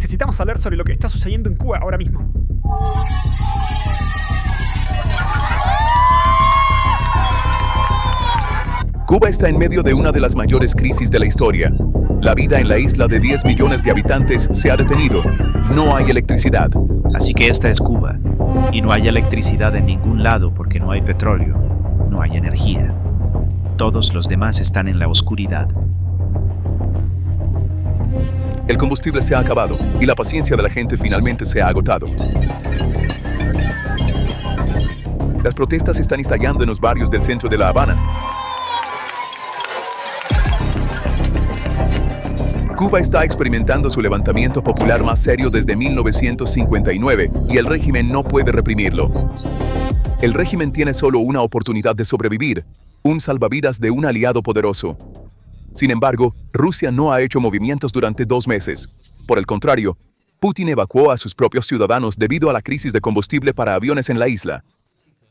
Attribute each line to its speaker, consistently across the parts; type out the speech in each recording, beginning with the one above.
Speaker 1: necesitamos hablar sobre lo que está sucediendo en Cuba ahora mismo.
Speaker 2: Cuba está en medio de una de las mayores crisis de la historia. La vida en la isla de 10 millones de habitantes se ha detenido. No hay electricidad.
Speaker 3: Así que esta es Cuba. Y no hay electricidad en ningún lado porque no hay petróleo, no hay energía. Todos los demás están en la oscuridad.
Speaker 2: El combustible se ha acabado y la paciencia de la gente finalmente se ha agotado. Las protestas están estallando en los barrios del centro de La Habana. Cuba está experimentando su levantamiento popular más serio desde 1959 y el régimen no puede reprimirlo. El régimen tiene solo una oportunidad de sobrevivir, un salvavidas de un aliado poderoso. Sin embargo, Rusia no ha hecho movimientos durante 2 meses. Por el contrario, Putin evacuó a sus propios ciudadanos debido a la crisis de combustible para aviones en la isla.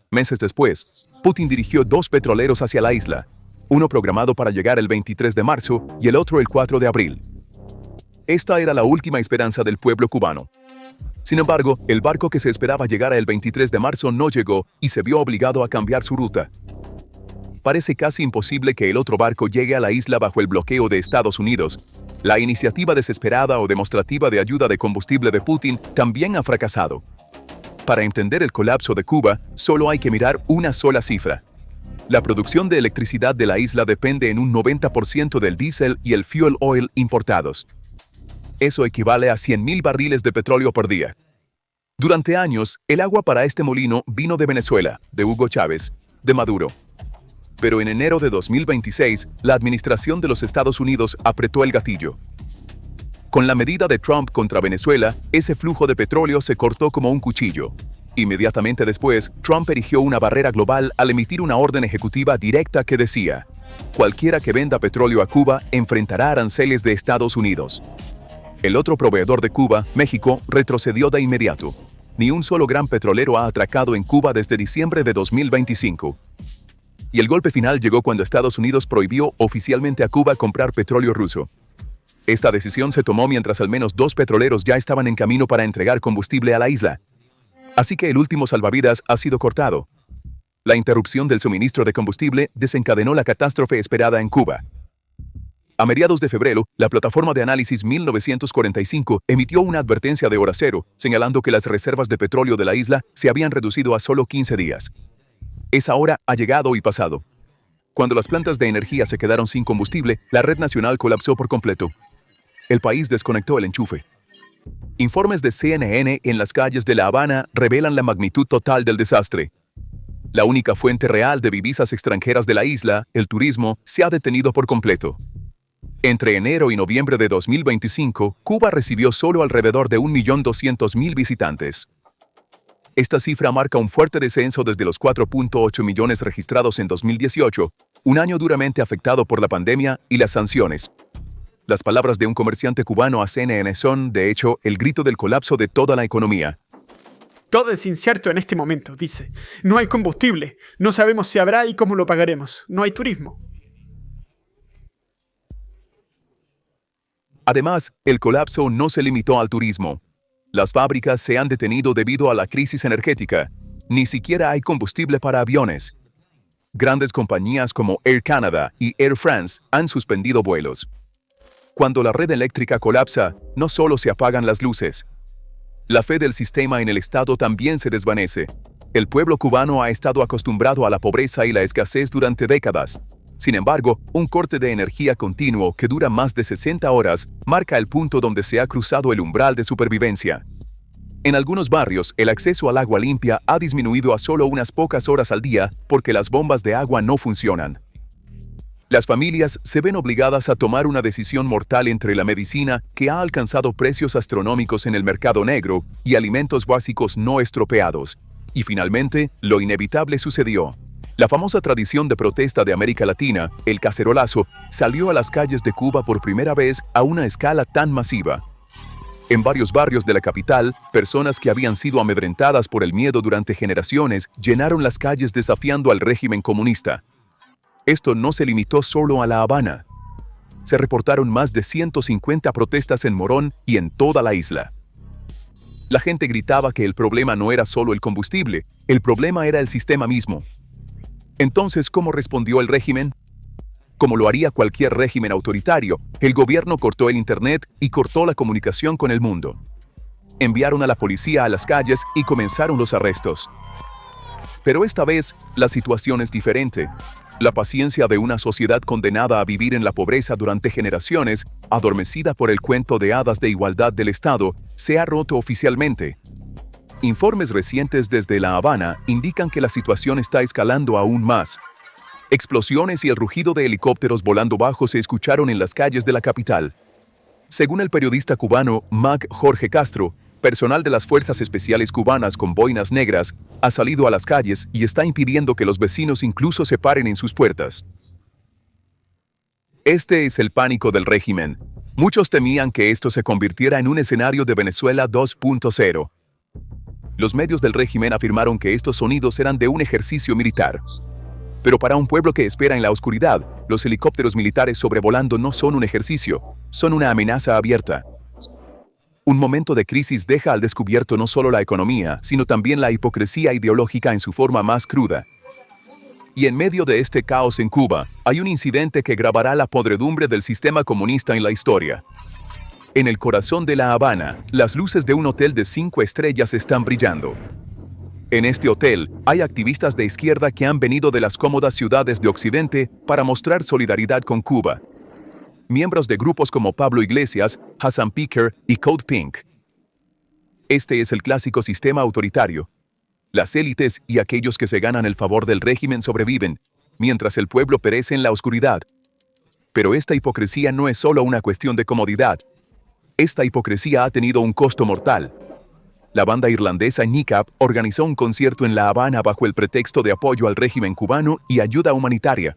Speaker 2: Meses después, Putin dirigió 2 petroleros hacia la isla, uno programado para llegar el 23 de marzo y el otro el 4 de abril. Esta era la última esperanza del pueblo cubano. Sin embargo, el barco que se esperaba llegar el 23 de marzo no llegó y se vio obligado a cambiar su ruta. Parece casi imposible que el otro barco llegue a la isla bajo el bloqueo de Estados Unidos. La iniciativa desesperada o demostrativa de ayuda de combustible de Putin también ha fracasado. Para entender el colapso de Cuba, solo hay que mirar una sola cifra. La producción de electricidad de la isla depende en un 90% del diésel y el fuel oil importados. Eso equivale a 100,000 barriles de petróleo por día. Durante años, el agua para este molino vino de Venezuela, de Hugo Chávez, de Maduro. Pero en enero de 2026, la administración de los Estados Unidos apretó el gatillo. Con la medida de Trump contra Venezuela, ese flujo de petróleo se cortó como un cuchillo. Inmediatamente después, Trump erigió una barrera global al emitir una orden ejecutiva directa que decía: cualquiera que venda petróleo a Cuba enfrentará aranceles de Estados Unidos. El otro proveedor de Cuba, México, retrocedió de inmediato. Ni un solo gran petrolero ha atracado en Cuba desde diciembre de 2025. Y el golpe final llegó cuando Estados Unidos prohibió oficialmente a Cuba comprar petróleo ruso. Esta decisión se tomó mientras al menos 2 petroleros ya estaban en camino para entregar combustible a la isla. Así que el último salvavidas ha sido cortado. La interrupción del suministro de combustible desencadenó la catástrofe esperada en Cuba. A mediados de febrero, la plataforma de análisis 1945 emitió una advertencia de hora cero, señalando que las reservas de petróleo de la isla se habían reducido a solo 15 días. Esa hora ha llegado y pasado. Cuando las plantas de energía se quedaron sin combustible, la red nacional colapsó por completo. El país desconectó el enchufe. Informes de CNN en las calles de La Habana revelan la magnitud total del desastre. La única fuente real de divisas extranjeras de la isla, el turismo, se ha detenido por completo. Entre enero y noviembre de 2025, Cuba recibió solo alrededor de 1.200.000 visitantes. Esta cifra marca un fuerte descenso desde los 4.8 millones registrados en 2018, un año duramente afectado por la pandemia y las sanciones. Las palabras de un comerciante cubano a CNN son, de hecho, el grito del colapso de toda la economía.
Speaker 1: Todo es incierto en este momento, dice. No hay combustible, no sabemos si habrá y cómo lo pagaremos. No hay turismo.
Speaker 2: Además, el colapso no se limitó al turismo. Las fábricas se han detenido debido a la crisis energética. Ni siquiera hay combustible para aviones. Grandes compañías como Air Canada y Air France han suspendido vuelos. Cuando la red eléctrica colapsa, no solo se apagan las luces. La fe del sistema en el Estado también se desvanece. El pueblo cubano ha estado acostumbrado a la pobreza y la escasez durante décadas. Sin embargo, un corte de energía continuo que dura más de 60 horas marca el punto donde se ha cruzado el umbral de supervivencia. En algunos barrios, el acceso al agua limpia ha disminuido a solo unas pocas horas al día porque las bombas de agua no funcionan. Las familias se ven obligadas a tomar una decisión mortal entre la medicina, que ha alcanzado precios astronómicos en el mercado negro, y alimentos básicos no estropeados. Y finalmente, lo inevitable sucedió. La famosa tradición de protesta de América Latina, el cacerolazo, salió a las calles de Cuba por primera vez a una escala tan masiva. En varios barrios de la capital, personas que habían sido amedrentadas por el miedo durante generaciones llenaron las calles desafiando al régimen comunista. Esto no se limitó solo a La Habana. se reportaron más de 150 protestas en Morón y en toda la isla. La gente gritaba que el problema no era solo el combustible, el problema era el sistema mismo. Entonces, ¿cómo respondió el régimen? Como lo haría cualquier régimen autoritario, el gobierno cortó el internet y cortó la comunicación con el mundo. Enviaron a la policía a las calles y comenzaron los arrestos. Pero esta vez, la situación es diferente. La paciencia de una sociedad condenada a vivir en la pobreza durante generaciones, adormecida por el cuento de hadas de igualdad del Estado, se ha roto oficialmente. Informes recientes desde La Habana indican que la situación está escalando aún más. Explosiones y el rugido de helicópteros volando bajo se escucharon en las calles de la capital. Según el periodista cubano Mag Jorge Castro, personal de las Fuerzas Especiales cubanas con boinas negras ha salido a las calles y está impidiendo que los vecinos incluso se paren en sus puertas. Este es el pánico del régimen. Muchos temían que esto se convirtiera en un escenario de Venezuela 2.0. Los medios del régimen afirmaron que estos sonidos eran de un ejercicio militar. Pero para un pueblo que espera en la oscuridad, los helicópteros militares sobrevolando no son un ejercicio, son una amenaza abierta. Un momento de crisis deja al descubierto no solo la economía, sino también la hipocresía ideológica en su forma más cruda. Y en medio de este caos en Cuba, hay un incidente que grabará la podredumbre del sistema comunista en la historia. En el corazón de La Habana, las luces de un hotel de 5 estrellas están brillando. En este hotel, hay activistas de izquierda que han venido de las cómodas ciudades de Occidente para mostrar solidaridad con Cuba. Miembros de grupos como Pablo Iglesias, Hassan Piker y Code Pink. Este es el clásico sistema autoritario. Las élites y aquellos que se ganan el favor del régimen sobreviven, mientras el pueblo perece en la oscuridad. Pero esta hipocresía no es solo una cuestión de comodidad. Esta hipocresía ha tenido un costo mortal. La banda irlandesa NICAP organizó un concierto en La Habana bajo el pretexto de apoyo al régimen cubano y ayuda humanitaria.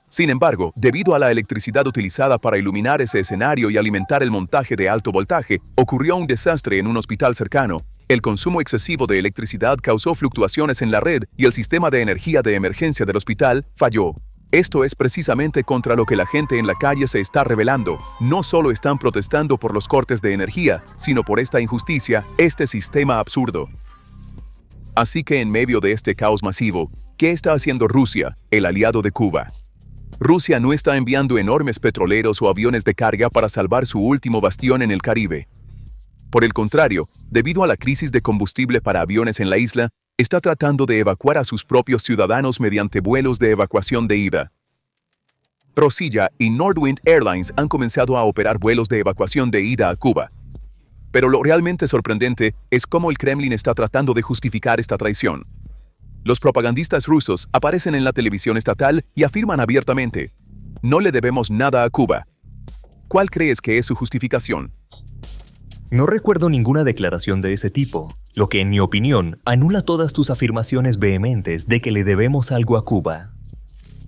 Speaker 2: Sin embargo, debido a la electricidad utilizada para iluminar ese escenario y alimentar el montaje de alto voltaje, ocurrió un desastre en un hospital cercano. El consumo excesivo de electricidad causó fluctuaciones en la red y el sistema de energía de emergencia del hospital falló. Esto es precisamente contra lo que la gente en la calle se está rebelando. No solo están protestando por los cortes de energía, sino por esta injusticia, este sistema absurdo. Así que en medio de este caos masivo, ¿qué está haciendo Rusia, el aliado de Cuba? Rusia no está enviando enormes petroleros o aviones de carga para salvar su último bastión en el Caribe. Por el contrario, debido a la crisis de combustible para aviones en la isla, está tratando de evacuar a sus propios ciudadanos mediante vuelos de evacuación de ida. Prosilla y Nordwind Airlines han comenzado a operar vuelos de evacuación de ida a Cuba. Pero lo realmente sorprendente es cómo el Kremlin está tratando de justificar esta traición. Los propagandistas rusos aparecen en la televisión estatal y afirman abiertamente: no le debemos nada a Cuba. ¿Cuál crees que es su justificación?
Speaker 4: No recuerdo ninguna declaración de ese tipo, lo que en mi opinión anula todas tus afirmaciones vehementes de que le debemos algo a Cuba.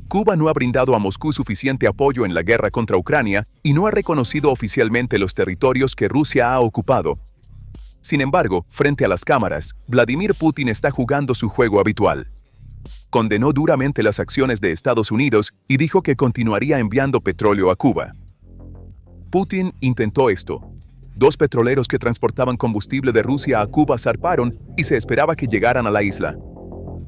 Speaker 2: Cuba no ha brindado a Moscú suficiente apoyo en la guerra contra Ucrania y no ha reconocido oficialmente los territorios que Rusia ha ocupado. Sin embargo, frente a las cámaras, Vladimir Putin está jugando su juego habitual. Condenó duramente las acciones de Estados Unidos y dijo que continuaría enviando petróleo a Cuba. Putin intentó esto. 2 petroleros que transportaban combustible de Rusia a Cuba zarparon y se esperaba que llegaran a la isla.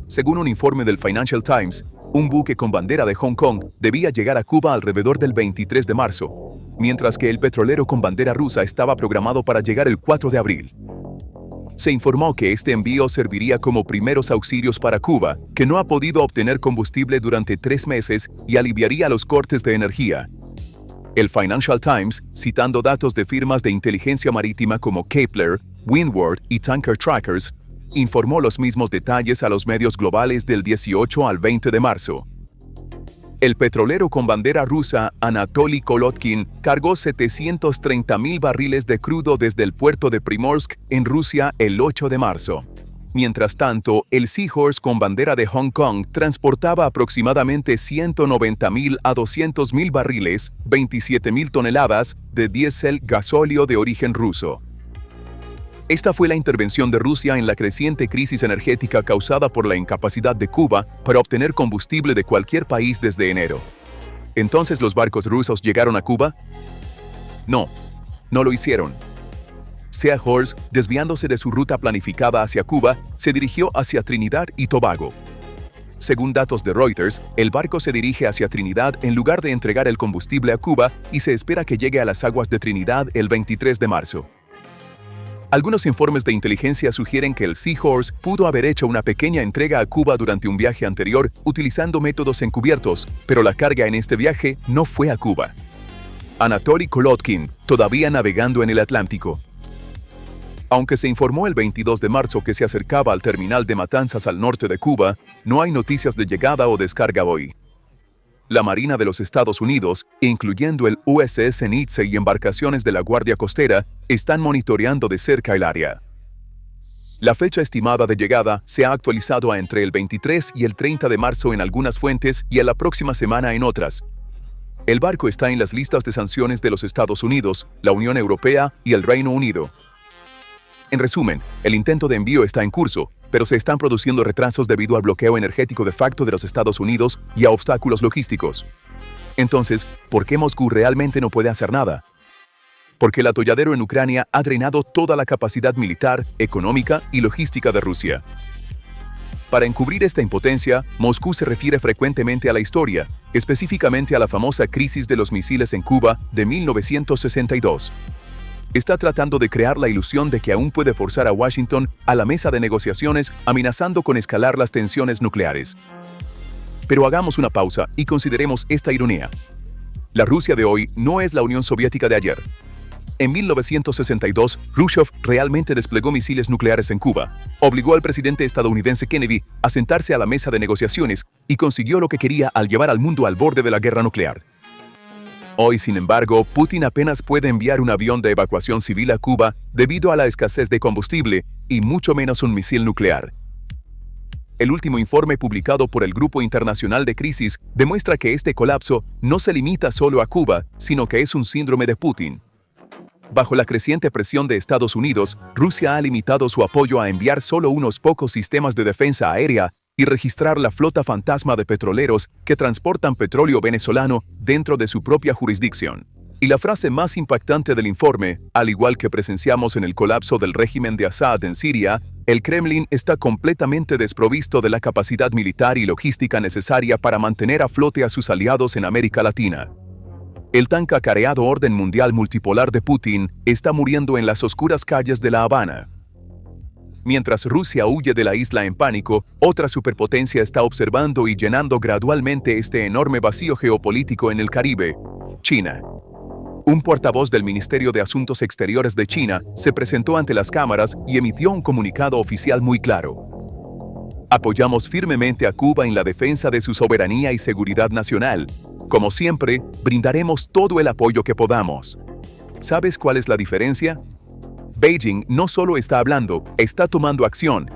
Speaker 2: Según un informe del Financial Times, un buque con bandera de Hong Kong debía llegar a Cuba alrededor del 23 de marzo, mientras que el petrolero con bandera rusa estaba programado para llegar el 4 de abril. Se informó que este envío serviría como primeros auxilios para Cuba, que no ha podido obtener combustible durante 3 meses y aliviaría los cortes de energía. El Financial Times, citando datos de firmas de inteligencia marítima como Kepler, Windward y Tanker Trackers, informó los mismos detalles a los medios globales del 18 al 20 de marzo. El petrolero con bandera rusa Anatoly Kolotkin cargó 730,000 barriles de crudo desde el puerto de Primorsk, en Rusia, el 8 de marzo. Mientras tanto, el Seahorse con bandera de Hong Kong transportaba aproximadamente 190,000 a 200,000 barriles, 27,000 toneladas, de diésel gasóleo de origen ruso. Esta fue la intervención de Rusia en la creciente crisis energética causada por la incapacidad de Cuba para obtener combustible de cualquier país desde enero. ¿Entonces los barcos rusos llegaron a Cuba? No, no lo hicieron. Sea Horse, desviándose de su ruta planificada hacia Cuba, se dirigió hacia Trinidad y Tobago. Según datos de Reuters, el barco se dirige hacia Trinidad en lugar de entregar el combustible a Cuba y se espera que llegue a las aguas de Trinidad el 23 de marzo. Algunos informes de inteligencia sugieren que el Seahorse pudo haber hecho una pequeña entrega a Cuba durante un viaje anterior utilizando métodos encubiertos, pero la carga en este viaje no fue a Cuba. Anatoly Kolotkin, todavía navegando en el Atlántico. Aunque se informó el 22 de marzo que se acercaba al terminal de Matanzas al norte de Cuba, no hay noticias de llegada o descarga hoy. La Marina de los Estados Unidos, incluyendo el USS Nietzsche y embarcaciones de la Guardia Costera, están monitoreando de cerca el área. La fecha estimada de llegada se ha actualizado a entre el 23 y el 30 de marzo en algunas fuentes y a la próxima semana en otras. El barco está en las listas de sanciones de los Estados Unidos, la Unión Europea y el Reino Unido. En resumen, el intento de envío está en curso, pero se están produciendo retrasos debido al bloqueo energético de facto de los Estados Unidos y a obstáculos logísticos. Entonces, ¿por qué Moscú realmente no puede hacer nada? Porque el atolladero en Ucrania ha drenado toda la capacidad militar, económica y logística de Rusia. Para encubrir esta impotencia, Moscú se refiere frecuentemente a la historia, específicamente a la famosa crisis de los misiles en Cuba de 1962. Está tratando de crear la ilusión de que aún puede forzar a Washington a la mesa de negociaciones, amenazando con escalar las tensiones nucleares. Pero hagamos una pausa y consideremos esta ironía. La Rusia de hoy no es la Unión Soviética de ayer. En 1962, Khrushchev realmente desplegó misiles nucleares en Cuba, obligó al presidente estadounidense Kennedy a sentarse a la mesa de negociaciones y consiguió lo que quería al llevar al mundo al borde de la guerra nuclear. Hoy, sin embargo, Putin apenas puede enviar un avión de evacuación civil a Cuba debido a la escasez de combustible y mucho menos un misil nuclear. El último informe publicado por el Grupo Internacional de Crisis demuestra que este colapso no se limita solo a Cuba, sino que es un síndrome de Putin. Bajo la creciente presión de Estados Unidos, Rusia ha limitado su apoyo a enviar solo unos pocos sistemas de defensa aérea y registrar la flota fantasma de petroleros que transportan petróleo venezolano dentro de su propia jurisdicción. Y la frase más impactante del informe, al igual que presenciamos en el colapso del régimen de Assad en Siria, el Kremlin está completamente desprovisto de la capacidad militar y logística necesaria para mantener a flote a sus aliados en América Latina. El tan cacareado orden mundial multipolar de Putin está muriendo en las oscuras calles de La Habana. Mientras Rusia huye de la isla en pánico, otra superpotencia está observando y llenando gradualmente este enorme vacío geopolítico en el Caribe: China. Un portavoz del Ministerio de Asuntos Exteriores de China se presentó ante las cámaras y emitió un comunicado oficial muy claro. Apoyamos firmemente a Cuba en la defensa de su soberanía y seguridad nacional. Como siempre, brindaremos todo el apoyo que podamos. ¿Sabes cuál es la diferencia? Beijing no solo está hablando, está tomando acción.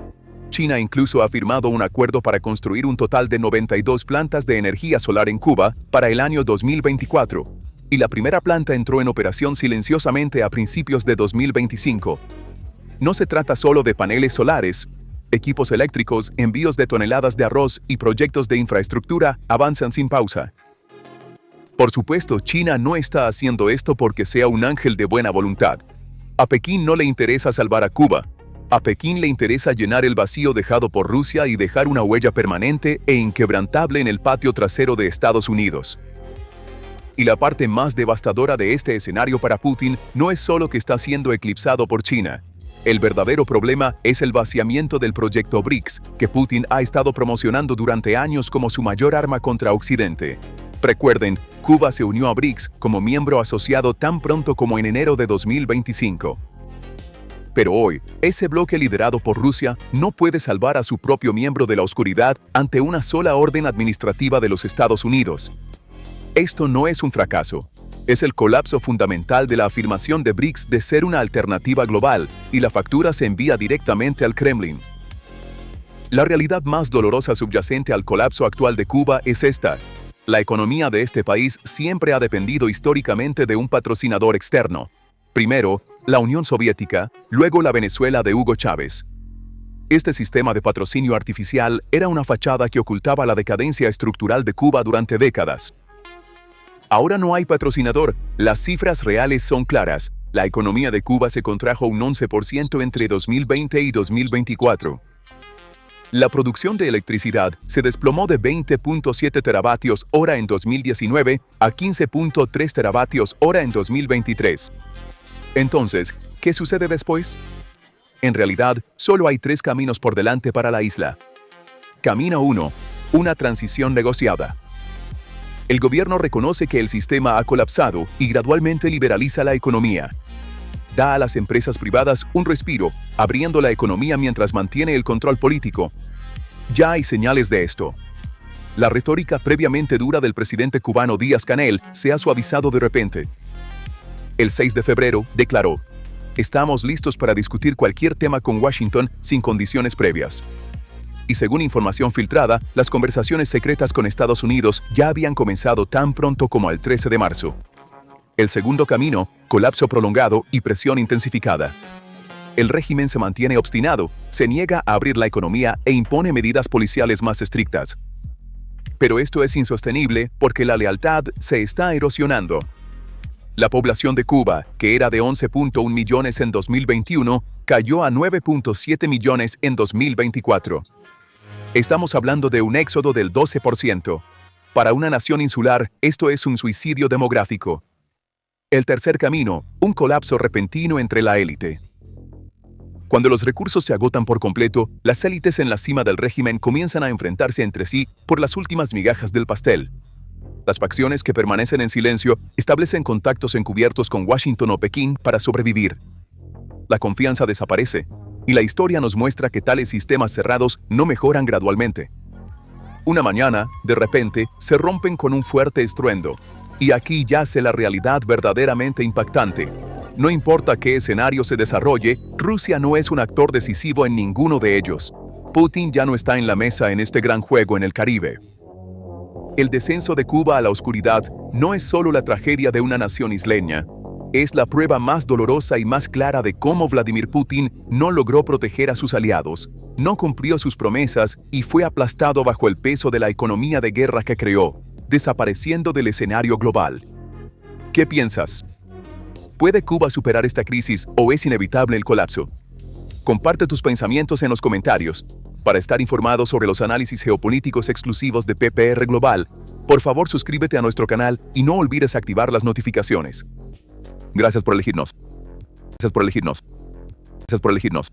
Speaker 2: China incluso ha firmado un acuerdo para construir un total de 92 plantas de energía solar en Cuba para el año 2024. Y la primera planta entró en operación silenciosamente a principios de 2025. No se trata solo de paneles solares. Equipos eléctricos, envíos de toneladas de arroz y proyectos de infraestructura avanzan sin pausa. Por supuesto, China no está haciendo esto porque sea un ángel de buena voluntad. A Pekín no le interesa salvar a Cuba. A Pekín le interesa llenar el vacío dejado por Rusia y dejar una huella permanente e inquebrantable en el patio trasero de Estados Unidos. Y la parte más devastadora de este escenario para Putin no es solo que está siendo eclipsado por China. El verdadero problema es el vaciamiento del proyecto BRICS, que Putin ha estado promocionando durante años como su mayor arma contra Occidente. Recuerden, Cuba se unió a BRICS como miembro asociado tan pronto como en enero de 2025. Pero hoy, ese bloque liderado por Rusia no puede salvar a su propio miembro de la oscuridad ante una sola orden administrativa de los Estados Unidos. Esto no es un fracaso. Es el colapso fundamental de la afirmación de BRICS de ser una alternativa global, y la factura se envía directamente al Kremlin. La realidad más dolorosa subyacente al colapso actual de Cuba es esta: la economía de este país siempre ha dependido históricamente de un patrocinador externo. Primero, la Unión Soviética, luego la Venezuela de Hugo Chávez. Este sistema de patrocinio artificial era una fachada que ocultaba la decadencia estructural de Cuba durante décadas. Ahora no hay patrocinador, las cifras reales son claras. La economía de Cuba se contrajo un 11% entre 2020 y 2024. La producción de electricidad se desplomó de 20.7 teravatios hora en 2019 a 15.3 teravatios hora en 2023. Entonces, ¿qué sucede después? En realidad, solo hay 3 caminos por delante para la isla. Camino 1. Una transición negociada. El gobierno reconoce que el sistema ha colapsado y gradualmente liberaliza la economía. Da a las empresas privadas un respiro, abriendo la economía mientras mantiene el control político. Ya hay señales de esto. La retórica previamente dura del presidente cubano Díaz-Canel se ha suavizado de repente. El 6 de febrero declaró: "Estamos listos para discutir cualquier tema con Washington sin condiciones previas". Y según información filtrada, las conversaciones secretas con Estados Unidos ya habían comenzado tan pronto como el 13 de marzo. El segundo camino, colapso prolongado y presión intensificada. El régimen se mantiene obstinado, se niega a abrir la economía e impone medidas policiales más estrictas. Pero esto es insostenible porque la lealtad se está erosionando. La población de Cuba, que era de 11.1 millones en 2021, cayó a 9.7 millones en 2024. Estamos hablando de un éxodo del 12%. Para una nación insular, esto es un suicidio demográfico. El tercer camino, un colapso repentino entre la élite. Cuando los recursos se agotan por completo, las élites en la cima del régimen comienzan a enfrentarse entre sí por las últimas migajas del pastel. Las facciones que permanecen en silencio establecen contactos encubiertos con Washington o Pekín para sobrevivir. La confianza desaparece, y la historia nos muestra que tales sistemas cerrados no mejoran gradualmente. Una mañana, de repente, se rompen con un fuerte estruendo. Y aquí yace la realidad verdaderamente impactante. No importa qué escenario se desarrolle, Rusia no es un actor decisivo en ninguno de ellos. Putin ya no está en la mesa en este gran juego en el Caribe. El descenso de Cuba a la oscuridad no es solo la tragedia de una nación isleña. Es la prueba más dolorosa y más clara de cómo Vladimir Putin no logró proteger a sus aliados, no cumplió sus promesas y fue aplastado bajo el peso de la economía de guerra que creó, desapareciendo del escenario global. ¿Qué piensas? ¿Puede Cuba superar esta crisis o es inevitable el colapso? Comparte tus pensamientos en los comentarios. Para estar informado sobre los análisis geopolíticos exclusivos de PPR Global, por favor suscríbete a nuestro canal y no olvides activar las notificaciones. Gracias por elegirnos. Gracias por elegirnos. Gracias por elegirnos.